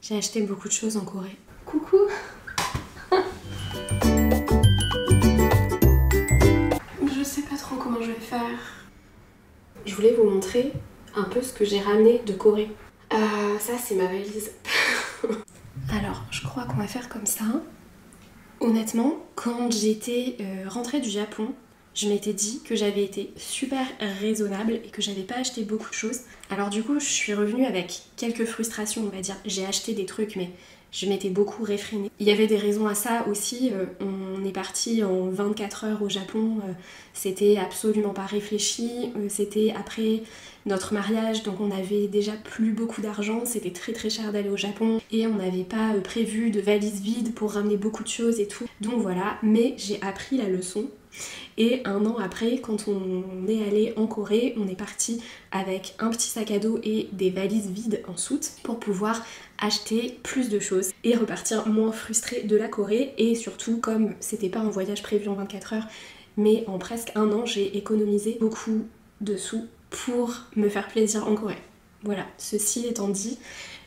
J'ai acheté beaucoup de choses en Corée. Coucou. Je sais pas trop comment je vais faire. Je voulais vous montrer un peu ce que j'ai ramené de Corée. Ça c'est ma valise. Alors je crois qu'on va faire comme ça. Honnêtement, quand j'étais rentrée du Japon, je m'étais dit que j'avais été super raisonnable et que j'avais pas acheté beaucoup de choses. Alors du coup, je suis revenue avec quelques frustrations, on va dire. J'ai acheté des trucs, mais je m'étais beaucoup réfrénée. Il y avait des raisons à ça aussi. On est parti en 24 heures au Japon. C'était absolument pas réfléchi. C'était après notre mariage, donc on avait déjà plus beaucoup d'argent. C'était très très cher d'aller au Japon. Et on n'avait pas prévu de valise vide pour ramener beaucoup de choses et tout. Donc voilà, mais j'ai appris la leçon. Et un an après, quand on est allé en Corée, on est parti avec un petit sac à dos et des valises vides en soute pour pouvoir acheter plus de choses et repartir moins frustré de la Corée. Et surtout, comme c'était pas un voyage prévu en 24 heures, mais en presque un an, j'ai économisé beaucoup de sous pour me faire plaisir en Corée. Voilà, ceci étant dit,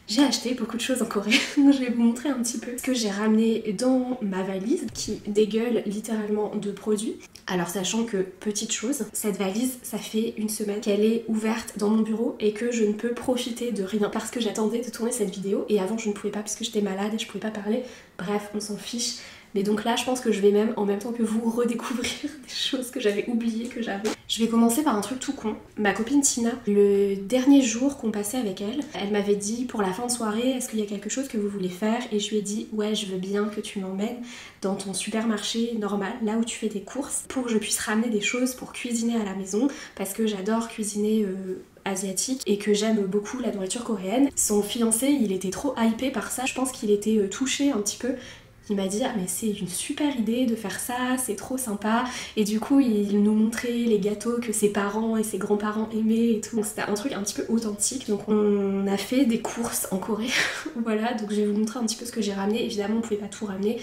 j'ai acheté beaucoup de choses en Corée, je vais vous montrer un petit peu ce que j'ai ramené dans ma valise qui dégueule littéralement de produits. Alors sachant que, petite chose, cette valise, ça fait une semaine qu'elle est ouverte dans mon bureau et que je ne peux profiter de rien parce que j'attendais de tourner cette vidéo et avant je ne pouvais pas parce que j'étais malade et je pouvais pas parler. Bref, on s'en fiche. Mais donc là, je pense que je vais même, en même temps que vous, redécouvrir des choses que j'avais oubliées que j'avais. Je vais commencer par un truc tout con. Ma copine Tina, le dernier jour qu'on passait avec elle, elle m'avait dit pour la fin de soirée, est-ce qu'il y a quelque chose que vous voulez faire? Et je lui ai dit, ouais, je veux bien que tu m'emmènes dans ton supermarché normal, là où tu fais tes courses, pour que je puisse ramener des choses pour cuisiner à la maison, parce que j'adore cuisiner asiatique et que j'aime beaucoup la nourriture coréenne. Son fiancé, il était trop hypé par ça, je pense qu'il était touché un petit peu. Il m'a dit ah mais c'est une super idée de faire ça, c'est trop sympa. Et du coup il nous montrait les gâteaux que ses parents et ses grands-parents aimaient et tout. C'était un truc un petit peu authentique. Donc on a fait des courses en Corée. Voilà, donc je vais vous montrer un petit peu ce que j'ai ramené. Évidemment on pouvait pas tout ramener.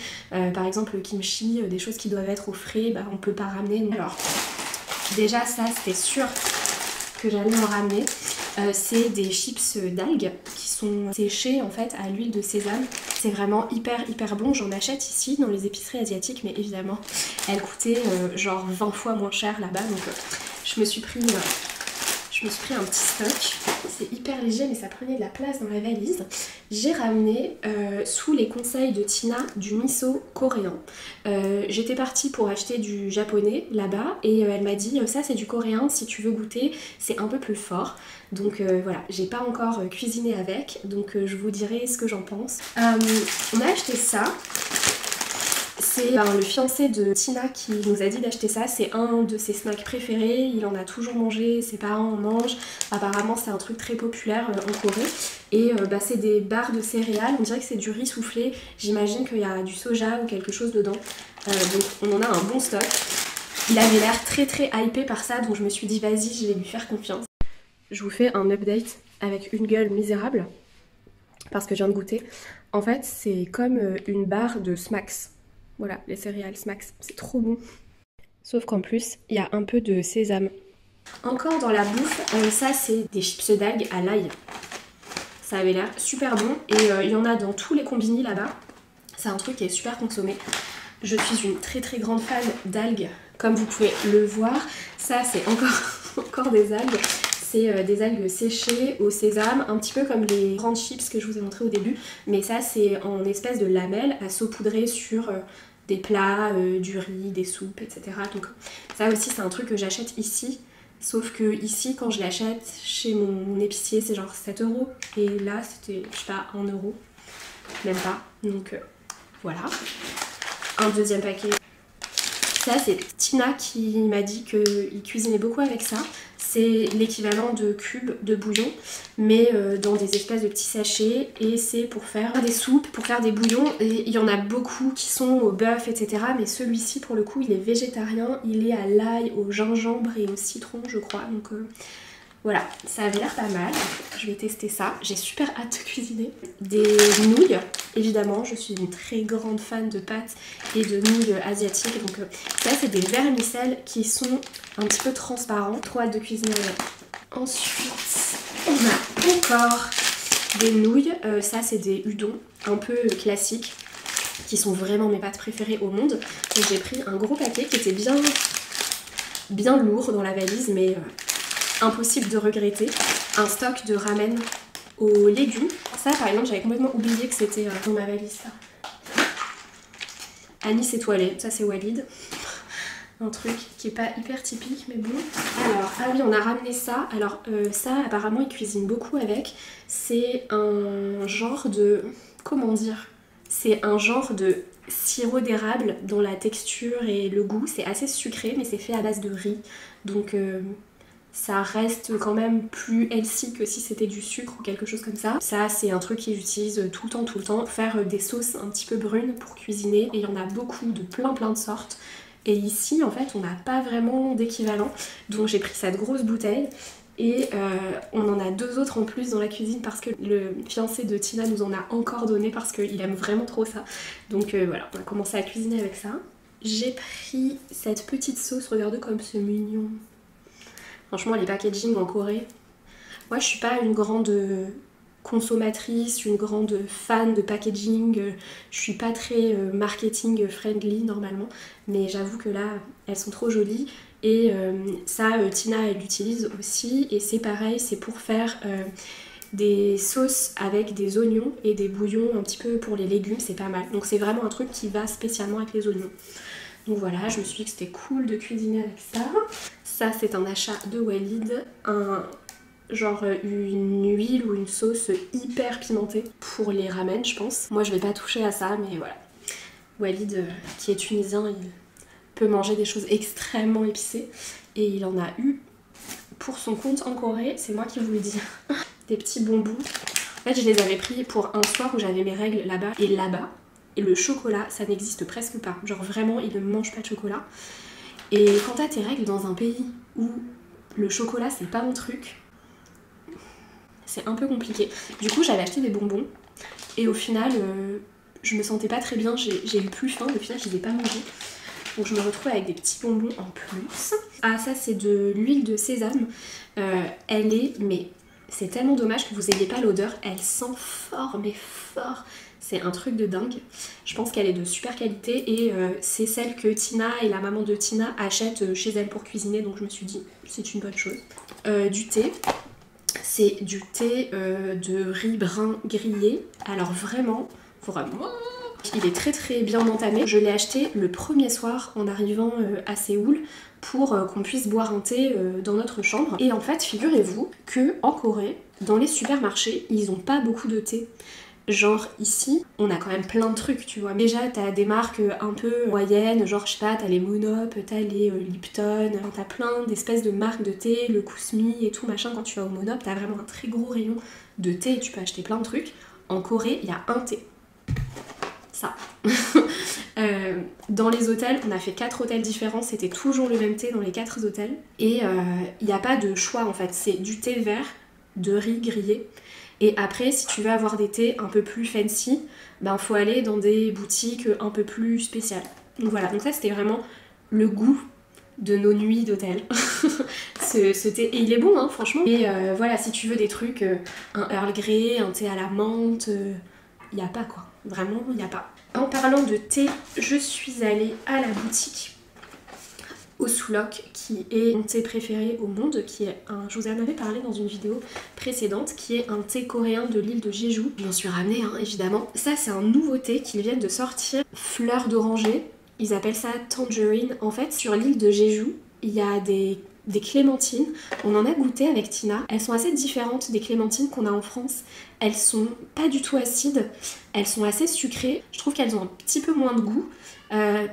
Par exemple le kimchi, des choses qui doivent être au frais, bah on peut pas ramener. Alors déjà ça c'était sûr que j'allais en ramener. C'est des chips d'algues qui sont séchés en fait à l'huile de sésame. C'est vraiment hyper bon. J'en achète ici dans les épiceries asiatiques, mais évidemment elles coûtaient genre 20 fois moins cher là-bas. Donc je me suis pris un petit stock. C'est hyper léger mais ça prenait de la place dans la valise. J'ai ramené sous les conseils de Tina du miso coréen. J'étais partie pour acheter du japonais là-bas et elle m'a dit ça c'est du coréen, si tu veux goûter c'est un peu plus fort. Donc voilà, j'ai pas encore cuisiné avec, donc je vous dirai ce que j'en pense. On a acheté ça. C'est le fiancé de Tina qui nous a dit d'acheter ça, c'est un de ses snacks préférés, il en a toujours mangé, ses parents en mangent, apparemment c'est un truc très populaire en Corée. Et c'est des barres de céréales, on dirait que c'est du riz soufflé, j'imagine qu'il y a du soja ou quelque chose dedans, donc on en a un bon stock. Il avait l'air très hypé par ça, donc je me suis dit vas-y je vais lui faire confiance. Je vous fais un update avec une gueule misérable, parce que je viens de goûter. En fait c'est comme une barre de Smacks. Voilà, les céréales Smacks, c'est trop bon. Sauf qu'en plus, il y a un peu de sésame. Encore dans la bouffe, ça c'est des chips d'algues à l'ail. Ça avait l'air super bon et il y en a dans tous les combini là-bas. C'est un truc qui est super consommé. Je suis une très grande fan d'algues, comme vous pouvez le voir. Ça c'est encore des algues. C'est des algues séchées au sésame, un petit peu comme les grandes chips que je vous ai montré au début. Mais ça c'est en espèce de lamelles à saupoudrer sur des plats, du riz, des soupes, etc. Donc ça aussi c'est un truc que j'achète ici. Sauf que ici quand je l'achète chez mon épicier c'est genre 7 €. Et là c'était je sais pas 1 €. Même pas. Donc voilà. Un deuxième paquet. Ça c'est Tina qui m'a dit qu'il cuisinait beaucoup avec ça. C'est l'équivalent de cubes de bouillon, mais dans des espèces de petits sachets. Et c'est pour faire des soupes, pour faire des bouillons. Et il y en a beaucoup qui sont au bœuf, etc. Mais celui-ci, pour le coup, il est végétarien. Il est à l'ail, au gingembre et au citron, je crois. Donc voilà, ça avait l'air pas mal. Je vais tester ça. J'ai super hâte de cuisiner. Des nouilles, évidemment. Je suis une très grande fan de pâtes et de nouilles asiatiques. Donc ça, c'est des vermicelles qui sont un petit peu transparents. Trop hâte de cuisiner. Ensuite, on a encore des nouilles, ça c'est des udon un peu classiques qui sont vraiment mes pâtes préférées au monde. Donc j'ai pris un gros paquet qui était bien lourd dans la valise, mais impossible de regretter. Un stock de ramen aux légumes. Ça par exemple j'avais complètement oublié que c'était dans ma valise ça. Anis étoilé, ça c'est Walid. Un truc qui est pas hyper typique mais bon. Alors, ah oui on a ramené ça. Alors ça apparemment ils cuisinent beaucoup avec. C'est un genre de... comment dire? C'est un genre de sirop d'érable dont la texture et le goût. C'est assez sucré mais c'est fait à base de riz. Donc ça reste quand même plus healthy que si c'était du sucre ou quelque chose comme ça. Ça c'est un truc qu'ils utilisent tout le temps pour faire des sauces un petit peu brunes pour cuisiner. Et il y en a beaucoup de plein de sortes. Et ici en fait on n'a pas vraiment d'équivalent. Donc j'ai pris cette grosse bouteille. Et on en a 2 autres en plus dans la cuisine parce que le fiancé de Tina nous en a encore donné parce qu'il aime vraiment trop ça. Donc voilà, on a commencé à cuisiner avec ça. J'ai pris cette petite sauce, regardez comme c'est mignon. Franchement les packaging en Corée, moi je suis pas une grande consommatrice, une grande fan de packaging, je suis pas très marketing friendly normalement, mais j'avoue que là elles sont trop jolies. Et ça, Tina elle l'utilise aussi et c'est pareil, c'est pour faire des sauces avec des oignons et des bouillons un petit peu pour les légumes, c'est pas mal. Donc c'est vraiment un truc qui va spécialement avec les oignons. Donc voilà, je me suis dit que c'était cool de cuisiner avec ça. Ça c'est un achat de Walid, genre une huile ou une sauce hyper pimentée pour les ramen je pense. Moi je vais pas toucher à ça mais voilà. Walid qui est tunisien, il peut manger des choses extrêmement épicées et il en a eu pour son compte en Corée, c'est moi qui vous le dis. Des petits bonbons. En fait je les avais pris pour un soir où j'avais mes règles là-bas et le chocolat ça n'existe presque pas. Genre vraiment ils ne mangent pas de chocolat. Et quand t'as tes règles dans un pays où le chocolat c'est pas mon truc, c'est un peu compliqué. Du coup j'avais acheté des bonbons et au final je me sentais pas très bien, j'ai eu plus faim, au final je les ai pas mangés. Donc je me retrouve avec des petits bonbons en plus. Ah ça c'est de l'huile de sésame. Elle est, mais c'est tellement dommage que vous ayez pas l'odeur. Elle sent fort mais fort. C'est un truc de dingue. Je pense qu'elle est de super qualité et c'est celle que Tina et la maman de Tina achètent chez elle pour cuisiner. Donc je me suis dit c'est une bonne chose. Du thé. C'est du thé de riz brun grillé. Alors vraiment, il est très bien entamé. Je l'ai acheté le premier soir en arrivant à Séoul pour qu'on puisse boire un thé dans notre chambre. Et en fait, figurez-vous que en Corée, dans les supermarchés, ils ont pas beaucoup de thé. Genre ici, on a quand même plein de trucs, tu vois. Déjà, t'as des marques un peu moyennes, genre je sais pas, t'as les Monop, t'as les Lipton, t'as plein d'espèces de marques de thé, le Kusmi et tout machin. Quand tu vas au Monop, t'as vraiment un très gros rayon de thé et tu peux acheter plein de trucs. En Corée, il y a un thé. Ça. Dans les hôtels, on a fait 4 hôtels différents, c'était toujours le même thé dans les 4 hôtels. Et il n'y a pas de choix en fait, c'est du thé vert, de riz grillé. Et après, si tu veux avoir des thés un peu plus fancy, ben faut aller dans des boutiques un peu plus spéciales. Donc voilà, donc ça c'était vraiment le goût de nos nuits d'hôtel. ce thé, et il est bon hein, franchement. Et voilà, si tu veux des trucs, un Earl Grey, un thé à la menthe, il n'y a pas quoi. Vraiment, il n'y a pas. En parlant de thé, je suis allée à la boutique au Soulok, qui est mon thé préféré au monde, qui est un, je vous en avais parlé dans une vidéo précédente, qui est un thé coréen de l'île de Jeju. Je m'en suis ramenée hein, évidemment. Ça c'est un nouveau thé qu'ils viennent de sortir, fleur d'oranger. Ils appellent ça tangerine. En fait sur l'île de Jeju, il y a des clémentines, on en a goûté avec Tina, elles sont assez différentes des clémentines qu'on a en France, elles sont pas du tout acides, elles sont assez sucrées, je trouve qu'elles ont un petit peu moins de goût,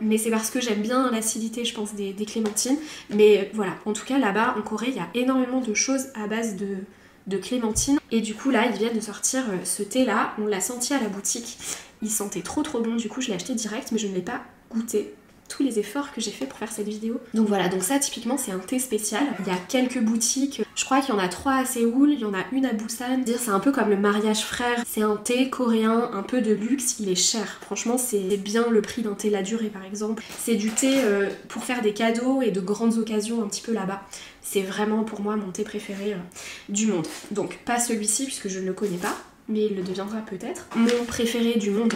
mais c'est parce que j'aime bien l'acidité je pense des clémentines, mais voilà, en tout cas là-bas en Corée il y a énormément de choses à base de clémentines, et du coup là ils viennent de sortir ce thé là, on l'a senti à la boutique, il sentait trop bon, du coup je l'ai acheté direct mais je ne l'ai pas goûté. Tous les efforts que j'ai fait pour faire cette vidéo. Donc voilà, donc ça typiquement c'est un thé spécial. Il y a quelques boutiques, je crois qu'il y en a 3 à Séoul, il y en a une à Busan. C'est un peu comme le mariage frère, c'est un thé coréen un peu de luxe, il est cher. Franchement c'est bien le prix d'un thé la durée par exemple. C'est du thé pour faire des cadeaux et de grandes occasions un petit peu là-bas. C'est vraiment pour moi mon thé préféré du monde. Donc pas celui-ci puisque je ne le connais pas. mais il le deviendra peut-être. Mon préféré du monde,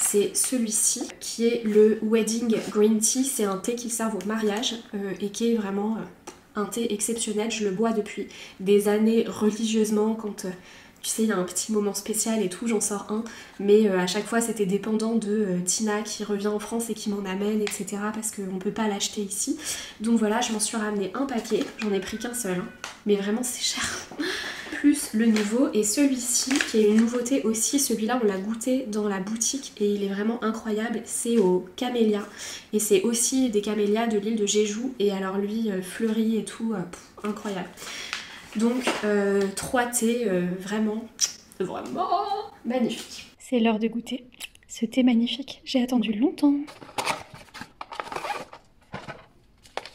c'est celui-ci, qui est le Wedding Green Tea. C'est un thé qui sert au mariage et qui est vraiment un thé exceptionnel. Je le bois depuis des années religieusement quand... tu sais, il y a un petit moment spécial et tout, j'en sors un, mais à chaque fois c'était dépendant de Tina qui revient en France et qui m'en amène, etc. parce qu'on peut pas l'acheter ici. Donc voilà, je m'en suis ramené un paquet, j'en ai pris qu'un seul, hein. Mais vraiment c'est cher. Plus le nouveau, et celui-ci qui est une nouveauté aussi, celui-là on l'a goûté dans la boutique et il est vraiment incroyable, c'est au camélia. Et c'est aussi des camélias de l'île de Jeju, et alors lui fleuri et tout, incroyable. Donc 3 thés vraiment magnifiques. C'est l'heure de goûter ce thé magnifique. J'ai attendu longtemps.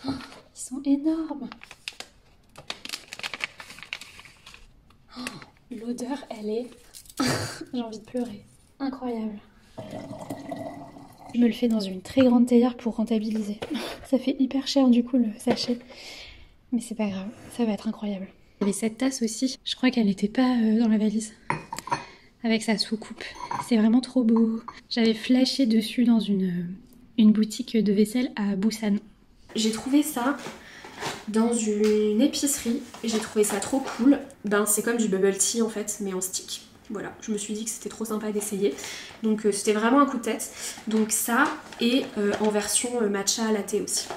Oh, ils sont énormes. Oh, l'odeur, elle est... J'ai envie de pleurer. Incroyable. Je me le fais dans une très grande théière pour rentabiliser. Ça fait hyper cher du coup le sachet. Mais c'est pas grave, ça va être incroyable. Il y avait cette tasse aussi, je crois qu'elle n'était pas dans la valise. Avec sa soucoupe. C'est vraiment trop beau. J'avais flashé dessus dans une boutique de vaisselle à Busan. J'ai trouvé ça dans une épicerie et j'ai trouvé ça trop cool. Ben c'est comme du bubble tea en fait, mais en stick. Voilà, je me suis dit que c'était trop sympa d'essayer. Donc c'était vraiment un coup de tête. Donc ça, et en version matcha latte aussi.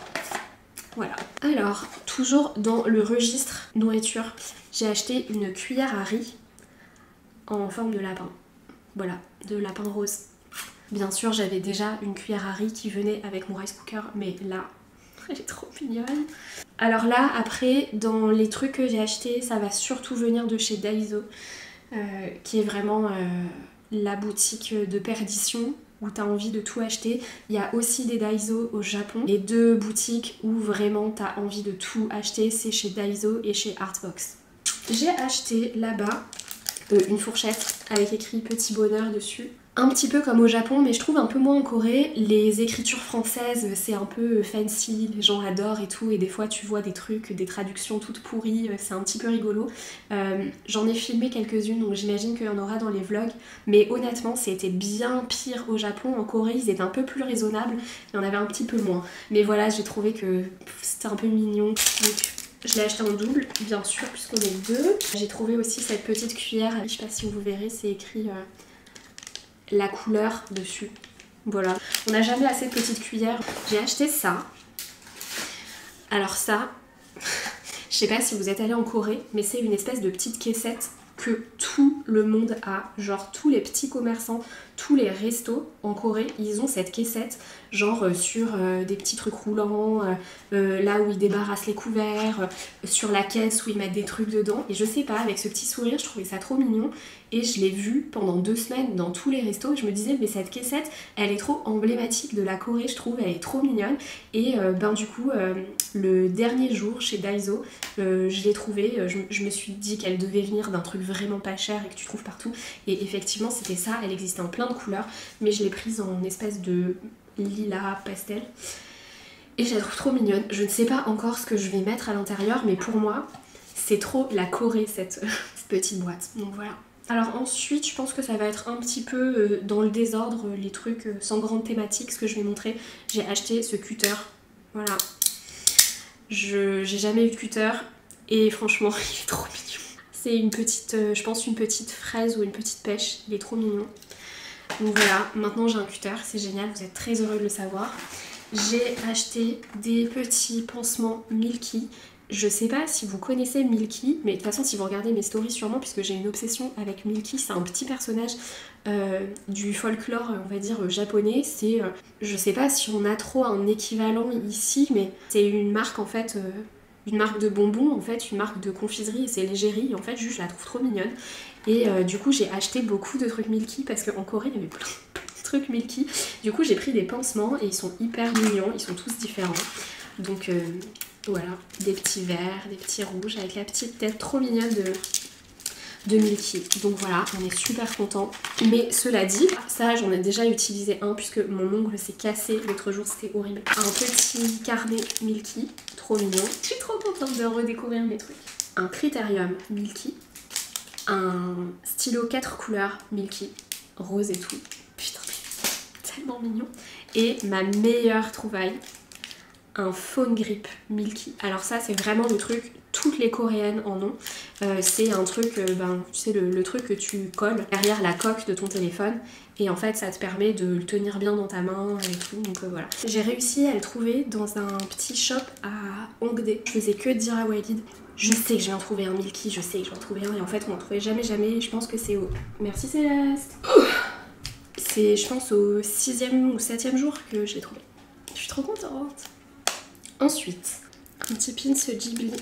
Voilà. Alors, toujours dans le registre nourriture, j'ai acheté une cuillère à riz en forme de lapin. Voilà, de lapin rose. Bien sûr, j'avais déjà une cuillère à riz qui venait avec mon rice cooker, mais là, elle est trop mignonne. Alors là, après, dans les trucs que j'ai achetés, ça va surtout venir de chez Daiso, qui est vraiment la boutique de perdition où t'as envie de tout acheter. Il y a aussi des Daiso au Japon. Les deux boutiques où vraiment t'as envie de tout acheter, c'est chez Daiso et chez Artbox. J'ai acheté là-bas une fourchette avec écrit Petit Bonheur dessus. Un petit peu comme au Japon, mais je trouve un peu moins en Corée. Les écritures françaises, c'est un peu fancy, les gens adorent et tout, et des fois tu vois des trucs, des traductions toutes pourries, c'est un petit peu rigolo. J'en ai filmé quelques-unes, donc j'imagine qu'il y en aura dans les vlogs, mais honnêtement c'était bien pire au Japon. En Corée ils étaient un peu plus raisonnables, il y en avait un petit peu moins. Mais voilà, j'ai trouvé que c'était un peu mignon. Donc, je l'ai acheté en double, bien sûr, puisqu'on est deux. J'ai trouvé aussi cette petite cuillère, je sais pas si vous verrez, c'est écrit la couleur dessus. Voilà. On n'a jamais assez de petites cuillères. J'ai acheté ça. Alors ça, je sais pas si vous êtes allé en Corée, mais c'est une espèce de petite caissette que tout le monde a. Genre tous les petits commerçants, tous les restos en Corée, ils ont cette caissette, genre sur des petits trucs roulants, là où ils débarrassent les couverts, sur la caisse où ils mettent des trucs dedans. Et je sais pas, avec ce petit sourire, je trouvais ça trop mignon. Et je l'ai vue pendant 2 semaines dans tous les restos. Et je me disais, mais cette caissette, elle est trop emblématique de la Corée, je trouve, elle est trop mignonne. Et ben du coup, le dernier jour chez Daiso, je l'ai trouvée. Je me suis dit qu'elle devait venir d'un truc vraiment pas cher et que tu trouves partout. Et effectivement, c'était ça, elle existait en plein de couleurs. Mais je l'ai prise en espèce de lilas pastel. Et je la trouve trop mignonne. Je ne sais pas encore ce que je vais mettre à l'intérieur, mais pour moi, c'est trop la Corée, cette petite boîte. Donc voilà. Alors ensuite, je pense que ça va être un petit peu dans le désordre, les trucs sans grande thématique, ce que je vais montrer. J'ai acheté ce cutter, voilà. J'ai jamais eu de cutter et franchement, il est trop mignon. C'est une petite, je pense une petite fraise ou une petite pêche, il est trop mignon. Donc voilà, maintenant j'ai un cutter, c'est génial, vous êtes très heureux de le savoir. J'ai acheté des petits pansements Milky. Je sais pas si vous connaissez Milky, mais de toute façon si vous regardez mes stories sûrement, puisque j'ai une obsession avec Milky, c'est un petit personnage du folklore, on va dire, japonais. C'est, je sais pas si on a trop un équivalent ici, mais c'est une marque en fait, une marque de bonbons, en fait, une marque de confiserie, et c'est l'égérie, et en fait juste je la trouve trop mignonne. Et du coup j'ai acheté beaucoup de trucs Milky, parce qu'en Corée il y avait plein de trucs Milky. Du coup j'ai pris des pansements, et ils sont hyper mignons, ils sont tous différents. Donc voilà, des petits verts, des petits rouges avec la petite tête trop mignonne de Milky. Donc voilà, on est super contents. Mais cela dit, ça j'en ai déjà utilisé un puisque mon ongle s'est cassé l'autre jour, c'était horrible. Un petit carnet Milky, trop mignon. Je suis trop contente de redécouvrir mes trucs. Un critérium Milky, un stylo 4 couleurs Milky, rose et tout. Putain, tellement mignon. Et ma meilleure trouvaille, un phone grip Milky. Alors ça c'est vraiment le truc, toutes les coréennes en ont. C'est un truc, tu sais le truc que tu colles derrière la coque de ton téléphone et en fait ça te permet de le tenir bien dans ta main et tout, donc voilà. J'ai réussi à le trouver dans un petit shop à Hongdae. Je faisais que dire à Walid, je sais que je vais en trouver un Milky, je sais que je vais en trouver un, et en fait on en trouvait jamais. Je pense que c'est au... Merci Céleste. C'est je pense au 6e ou 7e jour que je l'ai trouvé. Je suis trop contente. Ensuite, un petit pins Ghibli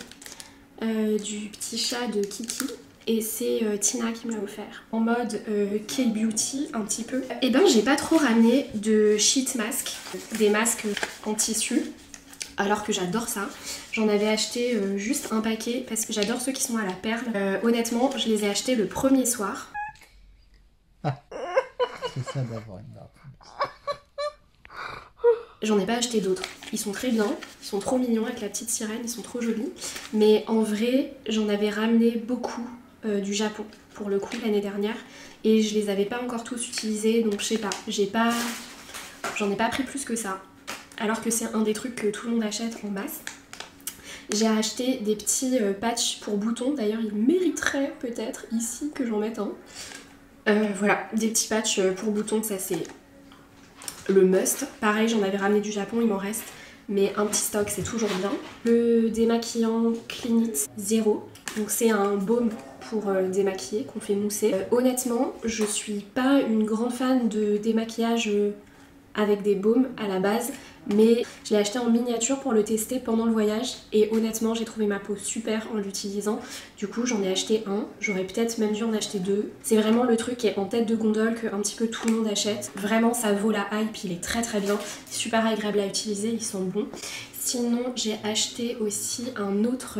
du petit chat de Kiki. Et c'est Tina qui me l'a offert. En mode K-beauty un petit peu. Et ben j'ai pas trop ramené de sheet mask, des masques en tissu. Alors que j'adore ça. J'en avais acheté juste un paquet parce que j'adore ceux qui sont à la perle. Honnêtement, je les ai achetés le premier soir. C'est ça d'avoir une barbe. J'en ai pas acheté d'autres. Ils sont très bien, ils sont trop mignons avec la petite sirène, ils sont trop jolis. Mais en vrai, j'en avais ramené beaucoup du Japon pour le coup l'année dernière. Et je les avais pas encore tous utilisés, donc je sais pas. J'en ai pas pris plus que ça. Alors que c'est un des trucs que tout le monde achète en masse. J'ai acheté des petits patchs pour boutons. D'ailleurs, ils mériteraient peut-être ici que j'en mette un. Voilà, des petits patchs pour boutons, ça c'est le must. Pareil, j'en avais ramené du Japon, il m'en reste, mais un petit stock c'est toujours bien. Le démaquillant Clinit Zero, donc c'est un baume pour démaquiller qu'on fait mousser. Honnêtement, je suis pas une grande fan de démaquillage avec des baumes à la base, mais je l'ai acheté en miniature pour le tester pendant le voyage et honnêtement j'ai trouvé ma peau super en l'utilisant. Du coup j'en ai acheté un, j'aurais peut-être même dû en acheter deux. C'est vraiment le truc qui est en tête de gondole que un petit peu tout le monde achète. Vraiment ça vaut la hype, il est très très bien, super agréable à utiliser, ils sont bons. Sinon j'ai acheté aussi un autre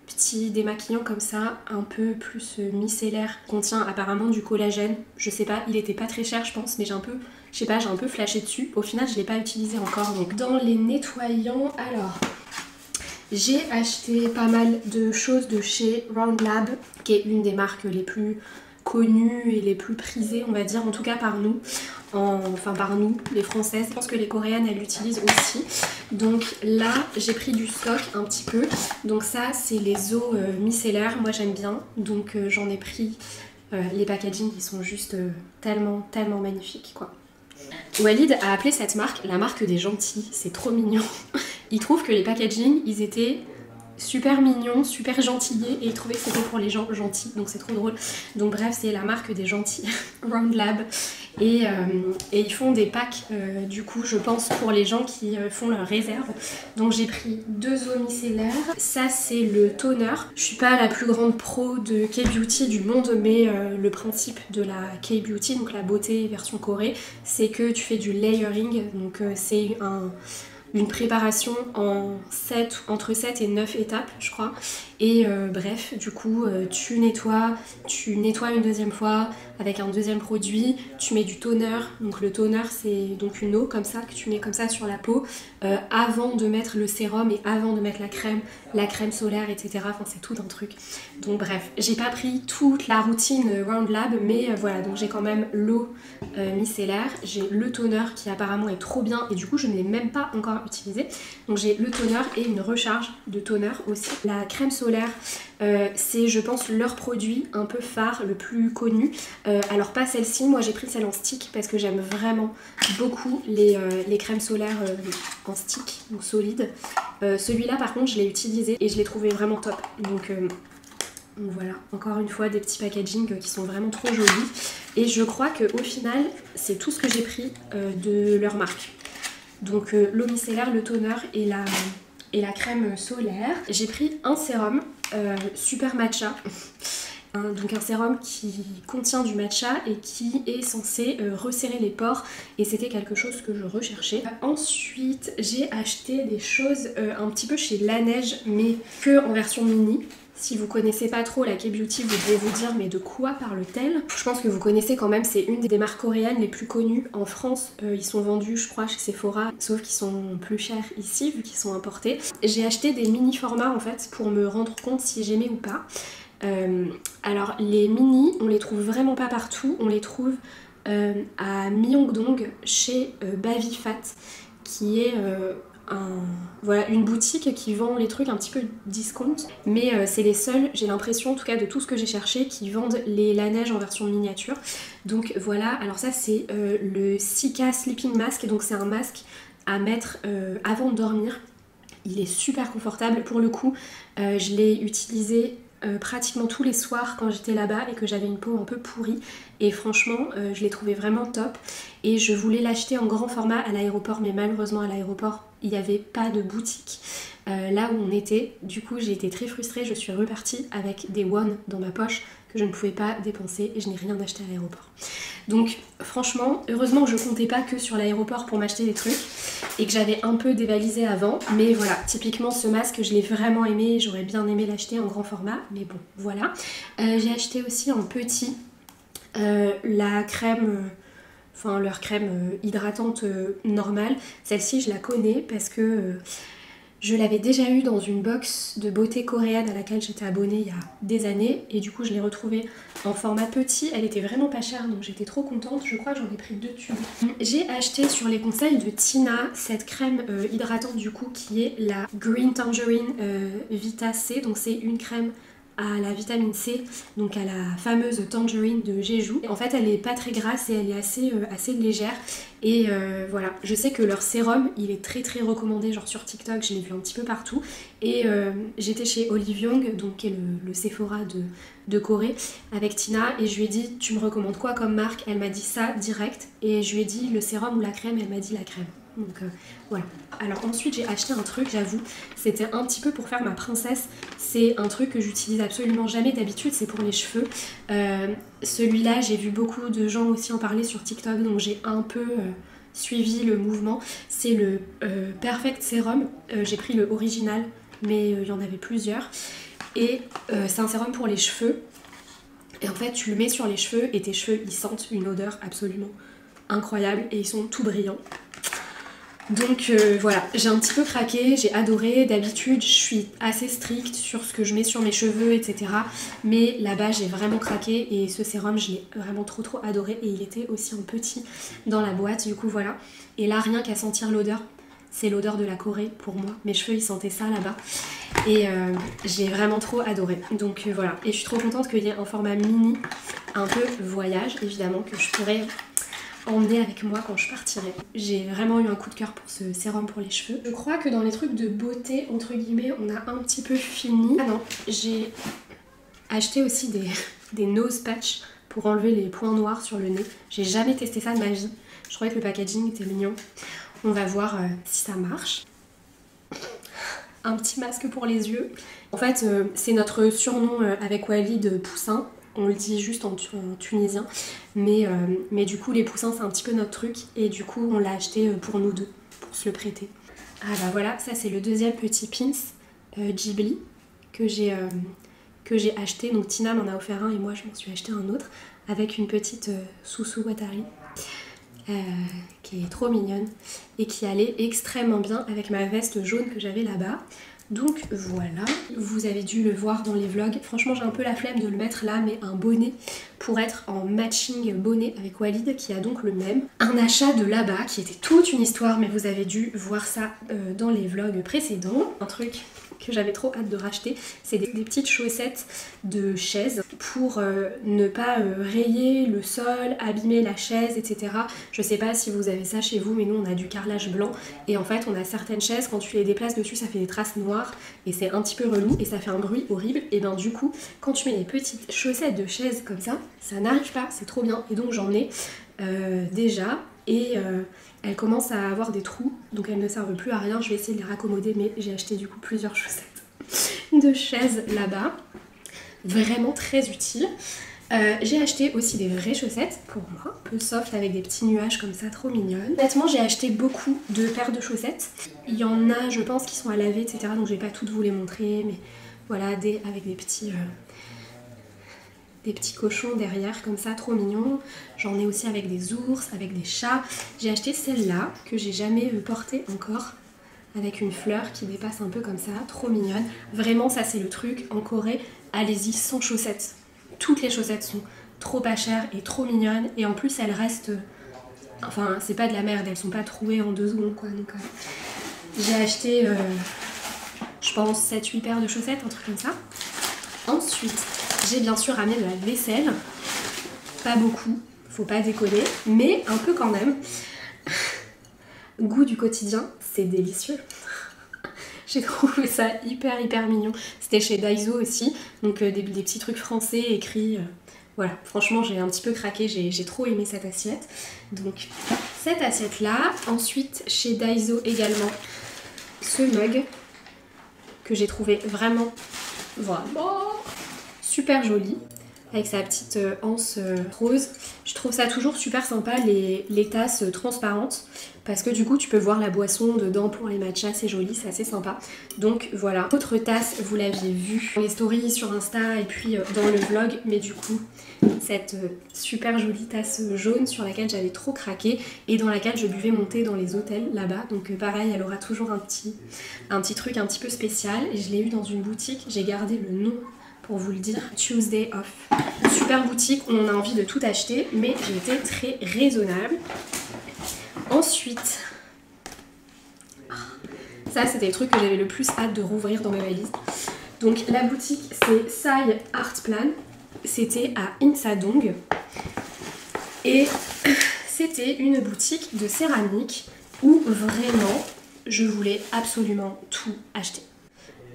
petit démaquillant comme ça, un peu plus micellaire, contient apparemment du collagène. Je sais pas, il était pas très cher je pense, mais j'ai un peu flashé dessus. Au final je l'ai pas utilisé encore. Donc dans les nettoyants, alors j'ai acheté pas mal de choses de chez Round Lab, qui est une des marques les plus connues et les plus prisées on va dire, en tout cas par nous. Enfin par nous, les françaises. Je pense que les coréennes elles l'utilisent aussi. Donc là j'ai pris du stock un petit peu. Donc ça c'est les eaux micellaires, moi j'aime bien. Donc j'en ai pris. Les packaging ils sont juste tellement magnifiques quoi. Walid a appelé cette marque la marque des gentils, c'est trop mignon. Il trouve que les packaging ils étaient super mignons, super gentillés et il trouvait que c'était pour les gens gentils, donc c'est trop drôle. Donc bref, c'est la marque des gentils, Round Lab. Et ils font des packs du coup je pense pour les gens qui font leur réserve. Donc j'ai pris 2 eaux micellaires. Ça c'est le toner. Je suis pas la plus grande pro de K-beauty du monde, mais le principe de la K-beauty, donc la beauté version Corée, c'est que tu fais du layering. Donc c'est une préparation entre 7 et 9 étapes je crois. Et bref, du coup tu nettoies une deuxième fois avec un deuxième produit, tu mets du toner. Donc le toner c'est donc une eau comme ça que tu mets comme ça sur la peau avant de mettre le sérum et avant de mettre la crème solaire etc. Enfin c'est tout un truc. Donc bref, j'ai pas pris toute la routine Round Lab, mais voilà, donc j'ai quand même l'eau micellaire, j'ai le toner qui apparemment est trop bien et du coup je ne l'ai même pas encore utilisé. Donc j'ai le toner et une recharge de toner aussi. La crème solaire c'est je pense leur produit un peu phare, le plus connu. Alors pas celle-ci, moi j'ai pris celle en stick parce que j'aime vraiment beaucoup les crèmes solaires en stick, donc solides. Celui-là par contre je l'ai utilisé et je l'ai trouvé vraiment top. Donc voilà, encore une fois des petits packaging qui sont vraiment trop jolis. Et je crois qu'au final c'est tout ce que j'ai pris de leur marque. Donc l'eau micellaire, le toner et la crème solaire. J'ai pris un sérum super matcha. Donc un sérum qui contient du matcha et qui est censé resserrer les pores et c'était quelque chose que je recherchais. Ensuite j'ai acheté des choses un petit peu chez Laneige mais que en version mini. Si vous connaissez pas trop la K-beauty, vous devez vous dire mais de quoi parle-t-elle? Je pense que vous connaissez quand même, c'est une des marques coréennes les plus connues en France. Ils sont vendus je crois chez Sephora, sauf qu'ils sont plus chers ici vu qu'ils sont importés. J'ai acheté des mini formats en fait pour me rendre compte si j'aimais ou pas. Alors les mini, on les trouve vraiment pas partout, on les trouve à Myeongdong chez Bavifat, qui est voilà, une boutique qui vend les trucs un petit peu discount, mais c'est les seuls, j'ai l'impression en tout cas de tout ce que j'ai cherché, qui vendent la neige en version miniature. Donc voilà, alors ça c'est le Sika Sleeping Mask, donc c'est un masque à mettre avant de dormir. Il est super confortable pour le coup, je l'ai utilisé pratiquement tous les soirs quand j'étais là-bas et que j'avais une peau un peu pourrie, et franchement je l'ai trouvé vraiment top, et je voulais l'acheter en grand format à l'aéroport, mais malheureusement à l'aéroport il n'y avait pas de boutique là où on était. Du coup j'ai été très frustrée, je suis repartie avec des won dans ma poche que je ne pouvais pas dépenser et je n'ai rien acheté à l'aéroport. Donc franchement, heureusement que je comptais pas que sur l'aéroport pour m'acheter des trucs et que j'avais un peu dévalisé avant, mais voilà, typiquement ce masque je l'ai vraiment aimé, j'aurais bien aimé l'acheter en grand format, mais bon voilà. J'ai acheté aussi en petit la crème, enfin leur crème hydratante normale. Celle-ci je la connais parce que je l'avais déjà eue dans une box de beauté coréenne à laquelle j'étais abonnée il y a des années, et du coup je l'ai retrouvée en format petit, elle était vraiment pas chère donc j'étais trop contente, je crois que j'en ai pris 2 tubes. J'ai acheté sur les conseils de Tina cette crème hydratante du coup qui est la Green Tangerine Vita C, donc c'est une crème à la vitamine C, donc à la fameuse tangerine de Jeju. En fait elle est pas très grasse et elle est assez légère, et voilà, je sais que leur sérum il est très recommandé, genre sur TikTok je l'ai vu un petit peu partout, et j'étais chez Olive Young, donc qui est le Sephora de Corée, avec Tina, et je lui ai dit tu me recommandes quoi comme marque, elle m'a dit ça direct, et je lui ai dit le sérum ou la crème, elle m'a dit la crème. Donc voilà. Alors ensuite j'ai acheté un truc, j'avoue, c'était un petit peu pour faire ma princesse, c'est un truc que j'utilise absolument jamais d'habitude, c'est pour les cheveux. Celui-là j'ai vu beaucoup de gens aussi en parler sur TikTok, donc j'ai un peu suivi le mouvement. C'est le Perfect Serum, j'ai pris le original mais il y en avait plusieurs, et c'est un sérum pour les cheveux, et en fait tu le mets sur les cheveux et tes cheveux ils sentent une odeur absolument incroyable et ils sont tout brillants. Donc voilà, j'ai un petit peu craqué, j'ai adoré. D'habitude je suis assez stricte sur ce que je mets sur mes cheveux, etc. Mais là-bas j'ai vraiment craqué, et ce sérum je l'ai vraiment trop adoré, et il était aussi en petit dans la boîte, du coup voilà. Et là rien qu'à sentir l'odeur, c'est l'odeur de la Corée pour moi, mes cheveux ils sentaient ça là-bas, et j'ai vraiment trop adoré. Donc voilà, et je suis trop contente qu'il y ait un format mini, un peu voyage évidemment, que je pourrais emmener avec moi quand je partirai. J'ai vraiment eu un coup de cœur pour ce sérum pour les cheveux. Je crois que dans les trucs de beauté, entre guillemets, on a un petit peu fini. Ah non, j'ai acheté aussi des nose patch pour enlever les points noirs sur le nez. J'ai jamais testé ça de ma vie. Je trouvais que le packaging était mignon. On va voir si ça marche. Un petit masque pour les yeux. En fait, c'est notre surnom avec Wally de poussin. On le dit juste en tunisien, mais du coup les poussins c'est un petit peu notre truc, et du coup on l'a acheté pour nous deux, pour se le prêter. Ah bah voilà, ça c'est le deuxième petit pins Ghibli que j'ai acheté, donc Tina m'en a offert un et moi je m'en suis acheté un autre, avec une petite Susu Watari qui est trop mignonne et qui allait extrêmement bien avec ma veste jaune que j'avais là-bas. Donc voilà, vous avez dû le voir dans les vlogs, franchement j'ai un peu la flemme de le mettre là, mais un bonnet pour être en matching bonnet avec Walid qui a donc le même. Un achat de là-bas qui était toute une histoire, mais vous avez dû voir ça dans les vlogs précédents. Un truc que j'avais trop hâte de racheter, c'est des petites chaussettes de chaise pour ne pas rayer le sol, abîmer la chaise, etc. Je sais pas si vous avez ça chez vous, mais nous on a du carrelage blanc, et en fait on a certaines chaises, quand tu les déplaces dessus ça fait des traces noires et c'est un petit peu relou et ça fait un bruit horrible, et ben du coup quand tu mets des petites chaussettes de chaise comme ça n'arrive pas, c'est trop bien. Et donc j'en ai déjà, et elles commencent à avoir des trous, donc elles ne servent plus à rien. Je vais essayer de les raccommoder, mais j'ai acheté du coup plusieurs chaussettes de chaise là-bas, vraiment très utiles. J'ai acheté aussi des vraies chaussettes pour moi, un peu soft avec des petits nuages comme ça, trop mignonnes. Honnêtement j'ai acheté beaucoup de paires de chaussettes, il y en a je pense qui sont à laver, etc. donc je vais pas toutes vous les montrer, mais voilà, avec des petits cochons derrière comme ça, trop mignons. J'en ai aussi avec des ours, avec des chats. J'ai acheté celle-là que j'ai jamais portée encore, avec une fleur qui dépasse un peu comme ça, trop mignonne. Vraiment, ça c'est le truc en Corée, allez-y sans chaussettes. Toutes les chaussettes sont trop pas chères et trop mignonnes, et en plus elles restent... Enfin, c'est pas de la merde, elles sont pas trouées en 2 secondes quoi. Donc j'ai acheté, je pense, 7-8 paires de chaussettes, un truc comme ça. Ensuite, j'ai bien sûr ramené de la vaisselle. Pas beaucoup, faut pas déconner, mais un peu quand même. Goût du quotidien, c'est délicieux. J'ai trouvé ça hyper mignon. C'était chez Daiso aussi, donc des petits trucs français écrits. Voilà, franchement j'ai un petit peu craqué, j'ai trop aimé cette assiette. Donc cette assiette là. Ensuite chez Daiso également, ce mug que j'ai trouvé vraiment super joli. Avec sa petite anse rose. Je trouve ça toujours super sympa les tasses transparentes, parce que du coup tu peux voir la boisson dedans pour les matchas, c'est joli, c'est assez sympa. Donc voilà, autre tasse, vous l'aviez vu dans les stories sur Insta et puis dans le vlog, mais du coup cette super jolie tasse jaune sur laquelle j'avais trop craqué et dans laquelle je buvais mon thé dans les hôtels là-bas. Donc pareil, elle aura toujours un petit truc un petit peu spécial, et je l'ai eu dans une boutique, j'ai gardé le nom pour vous le dire, Tuesday Off. Super boutique, on a envie de tout acheter, mais j'ai été très raisonnable. Ensuite, ça c'était le truc que j'avais le plus hâte de rouvrir dans ma valise. Donc la boutique c'est Sai Art Plan, c'était à Insadong, et c'était une boutique de céramique où vraiment je voulais absolument tout acheter.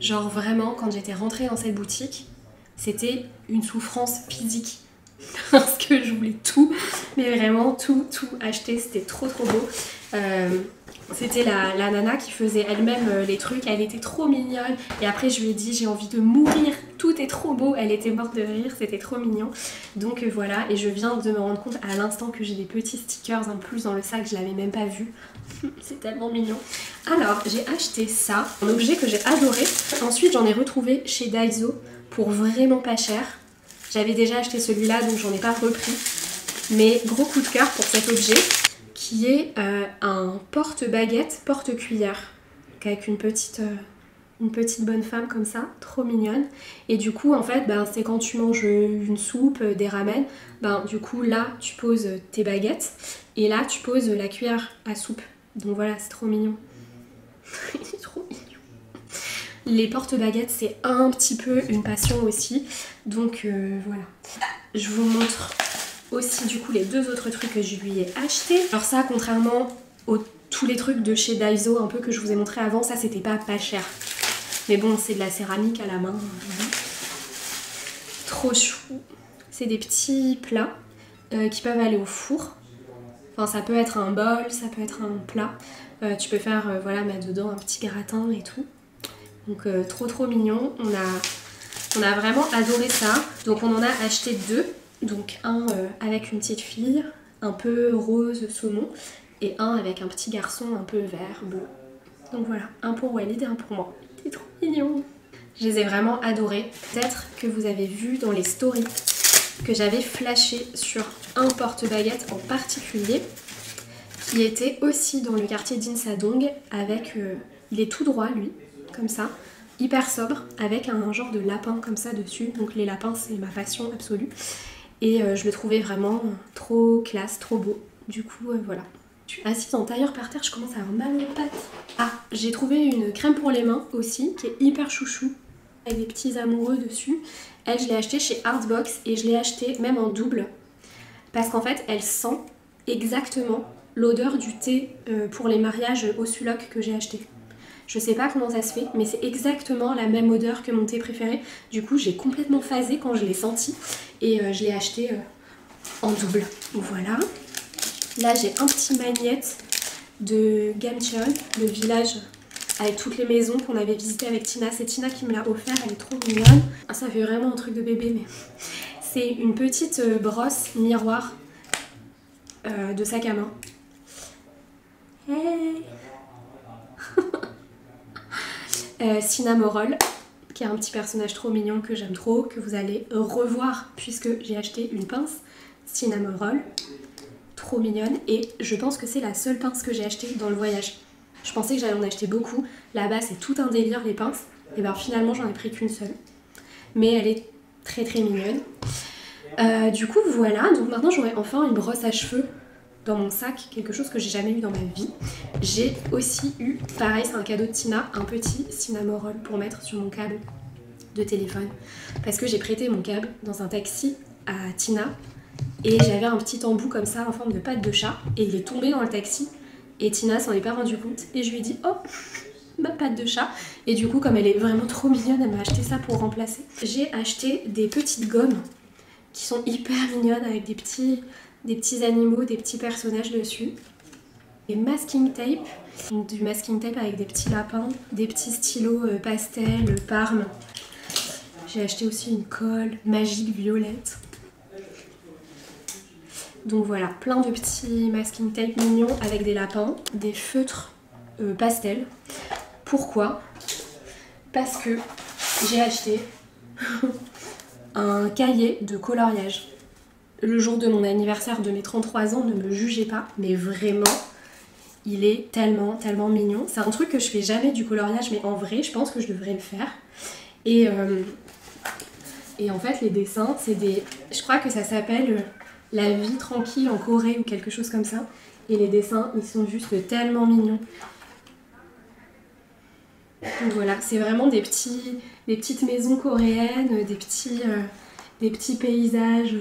Genre vraiment, quand j'étais rentrée dans cette boutique, c'était une souffrance physique parce que je voulais tout, mais vraiment tout acheter, c'était trop beau. C'était la nana qui faisait elle-même les trucs, elle était trop mignonne, et après je lui ai dit j'ai envie de mourir, tout est trop beau, elle était morte de rire, c'était trop mignon. Donc voilà, et je viens de me rendre compte à l'instant que j'ai des petits stickers en plus dans le sac, je l'avais même pas vu. C'est tellement mignon. Alors j'ai acheté ça, un objet que j'ai adoré. Ensuite j'en ai retrouvé chez Daiso pour vraiment pas cher. J'avais déjà acheté celui-là donc j'en ai pas repris, mais gros coup de cœur pour cet objet qui est un porte-baguette, porte-cuillère avec une petite bonne femme comme ça, trop mignonne. Et du coup en fait c'est quand tu manges une soupe, des ramen, du coup là tu poses tes baguettes et là tu poses la cuillère à soupe. Donc voilà, c'est trop mignon. C'est trop mignon. Les porte-baguettes c'est un petit peu une passion aussi, donc voilà. Je vous montre aussi du coup les 2 autres trucs que je lui ai achetés. Alors ça, contrairement aux tous les trucs de chez Daiso un peu que je vous ai montré avant, ça c'était pas cher. Mais bon, c'est de la céramique à la main. Trop chou. C'est des petits plats qui peuvent aller au four. Enfin ça peut être un bol, ça peut être un plat. Tu peux faire, voilà, mettre dedans un petit gratin et tout. Donc trop mignon. On a vraiment adoré ça. Donc on en a acheté 2. Donc un avec une petite fille, un peu rose saumon, et un avec un petit garçon un peu vert, bleu. Donc voilà, un pour Walid et un pour moi. C'est trop mignon. Je les ai vraiment adorés. Peut-être que vous avez vu dans les stories que j'avais flashé sur un porte-baguette en particulier, qui était aussi dans le quartier d'Insadong, avec... il est tout droit lui, comme ça, hyper sobre, avec un genre de lapin comme ça dessus. Donc les lapins c'est ma passion absolue. Et je le trouvais vraiment trop classe, trop beau. Du coup, voilà. Je suis assise en tailleur par terre, je commence à avoir mal aux pattes. Ah, j'ai trouvé une crème pour les mains aussi, qui est hyper chouchou, avec des petits amoureux dessus. Elle, je l'ai achetée chez Artbox et je l'ai achetée même en double. Parce qu'en fait, elle sent exactement l'odeur du thé pour les mariages au Sulok que j'ai acheté. Je sais pas comment ça se fait, mais c'est exactement la même odeur que mon thé préféré. Du coup, j'ai complètement phasé quand je l'ai senti et je l'ai acheté en double. Voilà. Là, j'ai un petit magnète de Gamcheon, le village avec toutes les maisons qu'on avait visitées avec Tina. C'est Tina qui me l'a offert, elle est trop mignonne. Ah, ça fait vraiment un truc de bébé, mais c'est une petite brosse miroir de sac à main. Hey. Cinnamoroll, qui est un petit personnage trop mignon que j'aime trop, que vous allez revoir puisque j'ai acheté une pince Cinnamoroll, trop mignonne, et je pense que c'est la seule pince que j'ai achetée dans le voyage. Je pensais que j'allais en acheter beaucoup. Là-bas, c'est tout un délire les pinces. Et ben finalement, j'en ai pris qu'une seule. Mais elle est très très mignonne. Du coup, voilà. Donc maintenant, j'aurai enfin une brosse à cheveux dans mon sac. Quelque chose que j'ai jamais eu dans ma vie. J'ai aussi eu, pareil, c'est un cadeau de Tina, un petit Cinnamoroll pour mettre sur mon câble de téléphone. Parce que j'ai prêté mon câble dans un taxi à Tina. Et j'avais un petit embout comme ça en forme de patte de chat. Et il est tombé dans le taxi. Et Tina s'en est pas rendu compte. Et je lui ai dit, oh, ma patte de chat. Et du coup, comme elle est vraiment trop mignonne, elle m'a acheté ça pour remplacer. J'ai acheté des petites gommes qui sont hyper mignonnes avec des petits animaux, des petits personnages dessus. Des masking tape. Donc, du masking tape avec des petits lapins. Des petits stylos pastel, Parme. J'ai acheté aussi une colle magique violette. Donc voilà, plein de petits masking tape mignons avec des lapins, des feutres pastel. Pourquoi? Parce que j'ai acheté un cahier de coloriage. Le jour de mon anniversaire de mes 33 ans, ne me jugez pas, mais vraiment, il est tellement mignon. C'est un truc que je fais jamais du coloriage, mais en vrai, je pense que je devrais le faire. Et en fait, les dessins, c'est des... Je crois que ça s'appelle... La vie tranquille en Corée ou quelque chose comme ça. Et les dessins, ils sont juste tellement mignons. Donc voilà, c'est vraiment des petites maisons coréennes, des petits paysages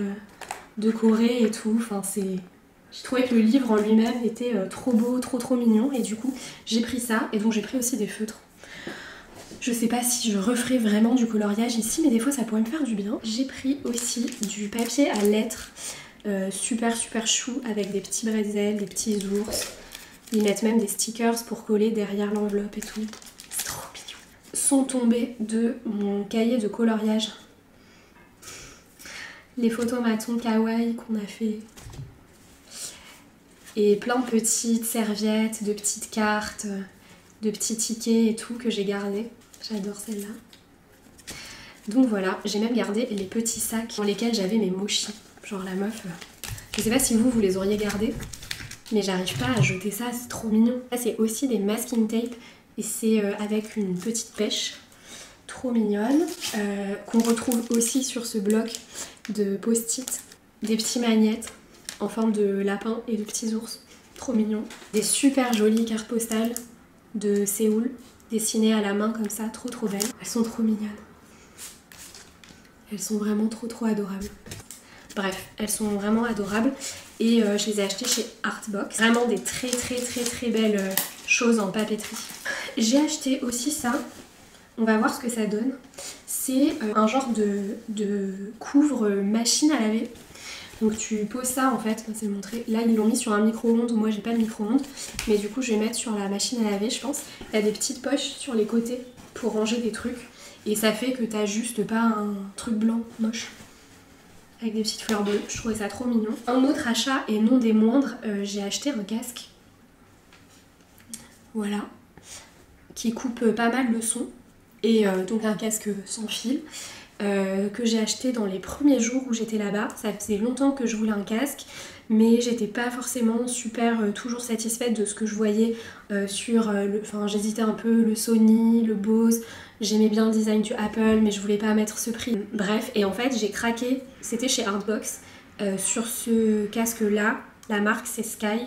de Corée et tout. Enfin, je trouvais que le livre en lui-même était trop beau, trop mignon. Et du coup, j'ai pris ça. Et donc j'ai pris aussi des feutres. Je sais pas si je referai vraiment du coloriage ici, mais des fois ça pourrait me faire du bien. J'ai pris aussi du papier à lettres. Super chou avec des petits bretzels, des petits ours. Ils mettent même des stickers pour coller derrière l'enveloppe et tout. C'est trop mignon. Sont tombés de mon cahier de coloriage les photomatons kawaii qu'on a fait. Et plein de petites serviettes, de petites cartes, de petits tickets et tout que j'ai gardé. J'adore celle-là. Donc voilà, j'ai même gardé les petits sacs dans lesquels j'avais mes mochis. Genre la meuf, je sais pas si vous les auriez gardés, mais j'arrive pas à jeter ça, c'est trop mignon. Ça c'est aussi des masking tape et c'est avec une petite pêche, trop mignonne, qu'on retrouve aussi sur ce bloc de post-it, des petits magnettes en forme de lapin et de petits ours, trop mignons. Des super jolies cartes postales de Séoul, dessinées à la main comme ça, trop belles. Elles sont trop mignonnes. Elles sont vraiment trop adorables. Bref, elles sont vraiment adorables et je les ai achetées chez Artbox. Vraiment des très belles choses en papeterie. J'ai acheté aussi ça, on va voir ce que ça donne. C'est un genre de couvre machine à laver. Donc tu poses ça en fait, c'est montré. Là ils l'ont mis sur un micro-ondes, moi j'ai pas de micro-ondes. Mais du coup je vais mettre sur la machine à laver je pense. Il y a des petites poches sur les côtés pour ranger des trucs. Et ça fait que t'as juste pas un truc blanc moche. Avec des petites fleurs bleues, je trouvais ça trop mignon. Un autre achat, et non des moindres, j'ai acheté un casque. Voilà. Qui coupe pas mal le son. Et donc un casque sans fil. Que j'ai acheté dans les premiers jours où j'étais là-bas. Ça faisait longtemps que je voulais un casque. Mais j'étais pas forcément super toujours satisfaite de ce que je voyais sur... Enfin j'hésitais un peu, le Sony, le Bose... J'aimais bien le design du Apple, mais je voulais pas mettre ce prix. Bref, et en fait, j'ai craqué, c'était chez Artbox, sur ce casque-là. La marque, c'est Sky.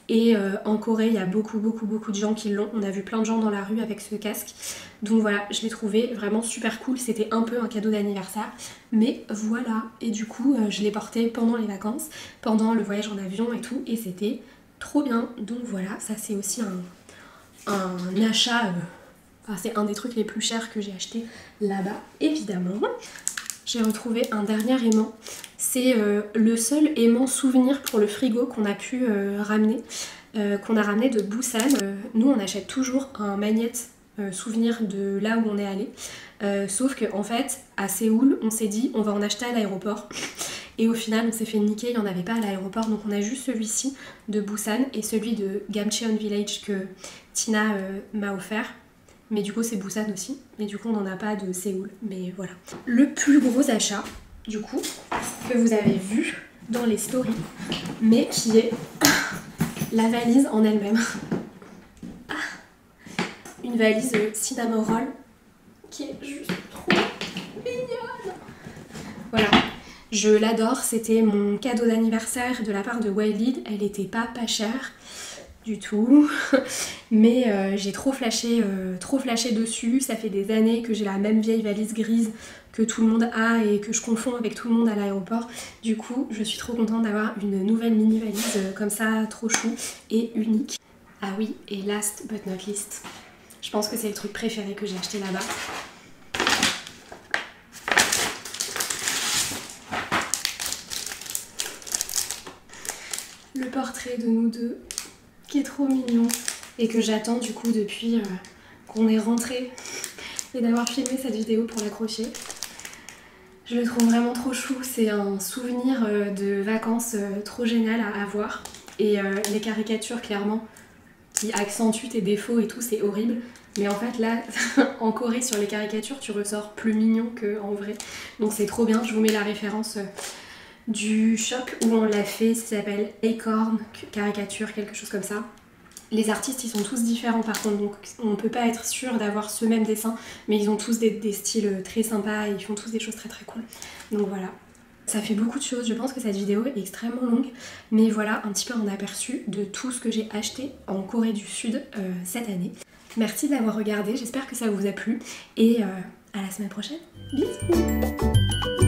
Et en Corée, il y a beaucoup de gens qui l'ont. On a vu plein de gens dans la rue avec ce casque. Donc voilà, je l'ai trouvé vraiment super cool. C'était un peu un cadeau d'anniversaire. Mais voilà, et du coup, je l'ai porté pendant les vacances, pendant le voyage en avion et tout. Et c'était trop bien. Donc voilà, ça c'est aussi un achat... Enfin, c'est un des trucs les plus chers que j'ai acheté là-bas, évidemment. J'ai retrouvé un dernier aimant. C'est le seul aimant souvenir pour le frigo qu'on a pu ramener, qu'on a ramené de Busan. Nous, on achète toujours un magnète souvenir de là où on est allé. Sauf qu'en fait, à Séoul, on s'est dit on va en acheter à l'aéroport. Et au final, on s'est fait niquer, il n'y en avait pas à l'aéroport. Donc on a juste celui-ci de Busan et celui de Gamcheon Village que Tina m'a offert. Mais du coup c'est Busan aussi, mais du coup on n'en a pas de Séoul, mais voilà. Le plus gros achat, du coup, que vous avez vu dans les stories, mais qui est la valise en elle-même. une valise cinnamon roll qui est juste trop mignonne. Voilà, je l'adore, c'était mon cadeau d'anniversaire de la part de Wild. Elle était pas chère du tout, mais j'ai trop flashé dessus. Ça fait des années que j'ai la même vieille valise grise que tout le monde a et que je confonds avec tout le monde à l'aéroport. Du coup, je suis trop contente d'avoir une nouvelle mini valise comme ça, trop chou et unique. Ah oui, et last but not least, je pense que c'est le truc préféré que j'ai acheté là-bas. Le portrait de nous deux, qui est trop mignon et que j'attends du coup depuis qu'on est rentré et d'avoir filmé cette vidéo pour l'accrocher. Je le trouve vraiment trop chou, c'est un souvenir de vacances trop génial à voir. Et les caricatures clairement qui accentuent tes défauts et tout, c'est horrible. Mais en fait là, en Corée sur les caricatures, tu ressors plus mignon qu'en vrai. Donc c'est trop bien, je vous mets la référence du shop où on l'a fait, ça s'appelle Acorn Caricature, quelque chose comme ça. Les artistes ils sont tous différents par contre, donc on peut pas être sûr d'avoir ce même dessin, mais ils ont tous des styles très sympas et ils font tous des choses très très cool. Donc voilà. Ça fait beaucoup de choses, je pense que cette vidéo est extrêmement longue, mais voilà un petit peu un aperçu de tout ce que j'ai acheté en Corée du Sud cette année. Merci de l'avoir regardé, j'espère que ça vous a plu et à la semaine prochaine. Bisous.